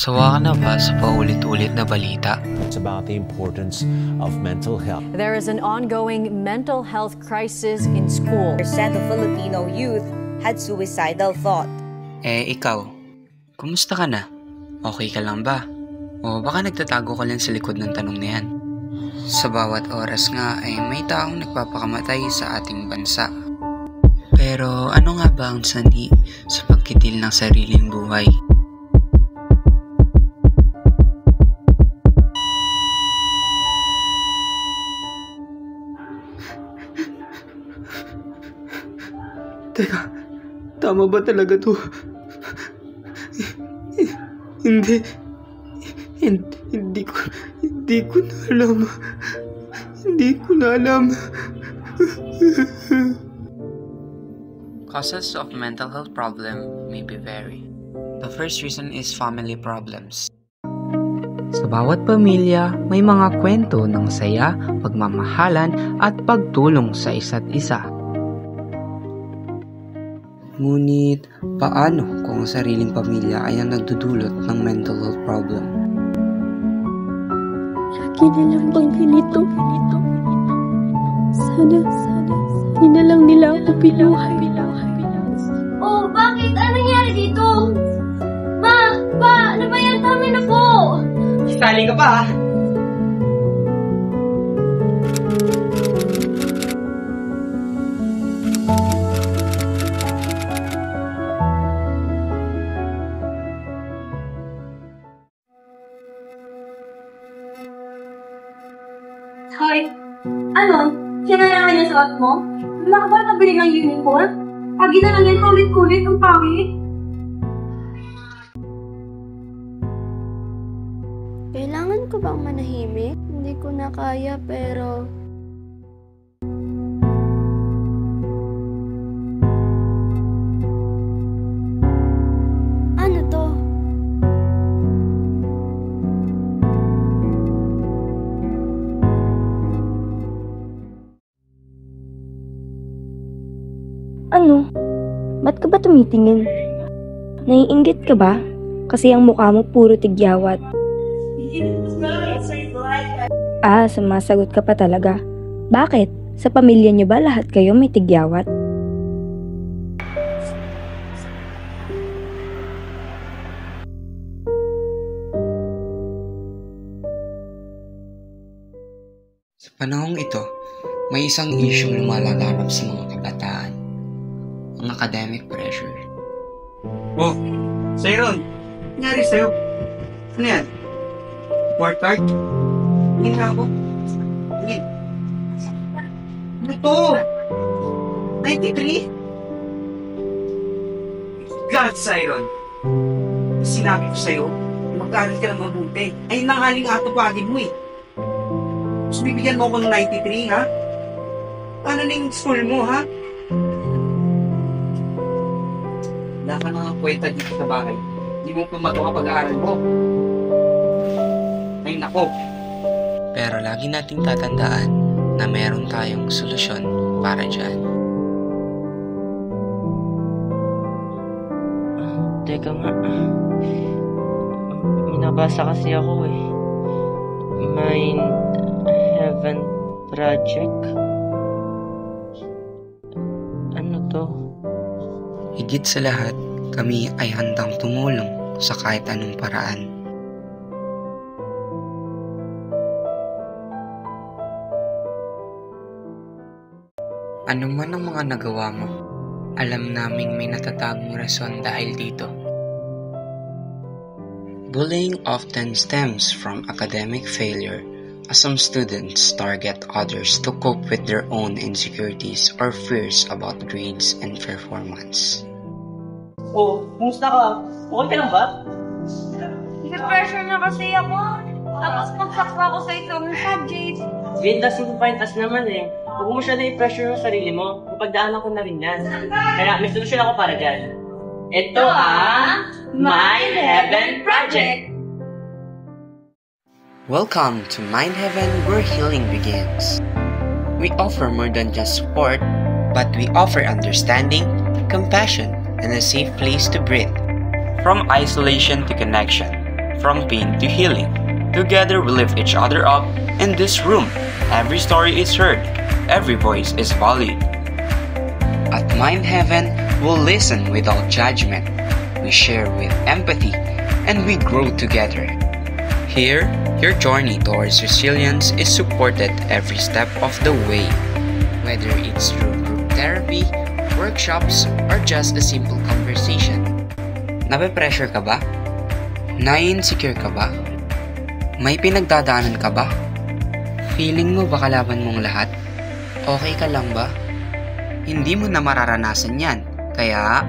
Sawa ka na ba sa paulit-ulit na balita? It's about the importance of mental health. There is an ongoing mental health crisis in school. Percent of Filipino youth had suicidal thought. Ikaw, kumusta ka na? Okay ka lang ba? O baka nagtatago ka lang sa likod ng tanong na yan? Sa bawat oras nga ay may taong nagpapakamatay sa ating bansa. Pero ano nga ba ang sanhi sa pagkitil ng sariling buhay? Teka, tama ba talaga to? Hindi ko na alam. Hindi ko na alam. Causes of mental health problem may be vary. The first reason is family problems. Sa bawat pamilya, may mga kwento ng saya, pagmamahalan at pagtulong sa isa't isa. Ngunit, paano kung ang sariling pamilya ay ang nagdudulot ng mental health problem? Lagi na lang bang ganito? Sana, di na lang nila ako pinuhay. Oh, bakit? Anong nangyari dito? Ma, ano ba yan? Tama na po! Sali ka pa, Hoy, ano? Siya na naman yung suot mo? Wala ka ba nabili ng uniform? Pagi na lang yan, kulit-kulit ang pangit. Kailangan ko bang manahimik? Hindi ko na kaya pero... Ano to? Ano? Ba't ka ba tumitingin? Naiinggit ka ba? Kasi ang mukha mo puro tigyawat. Sumasagot ka pa talaga. Bakit? Sa pamilya niyo ba lahat kayo may tigyawat? Sa panahong ito, may isang isyong lumalaganap sa mga kabataan. Ang academic pressure. Oh, Sayron, nangyari sa'yo? Ano yan? Report card? Tingin na ako. Tingin. Ano to? 93? God, Sayron. Sinabi ko sa'yo, mag-aaral ka ng mabuti. Ay, nangaling atupagin mo eh. Tapos bibigyan mo ako ng 93, ha? Ano na yung school mo, ha? Wala ka nga kwenta dito sa bahay. Hindi mo pumato ka pag-aaral mo. Ay, nako. Pero lagi nating tatandaan na meron tayong solusyon para dyan. Teka nga. Minabasa kasi ako eh. Mind Heaven Project. Ano to? Higit sa lahat, kami ay handang tumulong sa kahit anong paraan. Ano man ang mga nagawa mo, alam naming may natatagong rason dahil dito. Bullying often stems from academic failure, as some students target others to cope with their own insecurities or fears about grades and performance. Oh, kumusta ka? Okay ka lang ba? Pressure na kasi ako. Tapos magsakwa ako sa isang subject. Grade na 5 naman eh. Huwag mo siya na-pressure yung sarili mo. Mapagdaanan ko na rin yan. Kaya may solusyon ako para dyan. Ito ang Mind Heaven Project! Welcome to Mind Heaven, where healing begins. We offer more than just support, but we offer understanding, compassion, and a safe place to breathe. From isolation to connection, from pain to healing. Together we lift each other up. In this room, every story is heard, every voice is valued. At Mind Heaven, we'll listen without judgment. We share with empathy, and we grow together. Here, your journey towards resilience is supported every step of the way. Whether it's through group therapy, workshops, or just a simple conversation. Nape-pressure ka ba? Nai-insecure ka ba? May pinagdadaanan ka ba? Feeling mo ba kalaban mong lahat? Okay ka lang ba? Hindi mo na mararanasan yan. Kaya...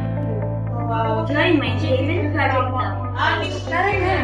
Join my favorite project now. Tara na!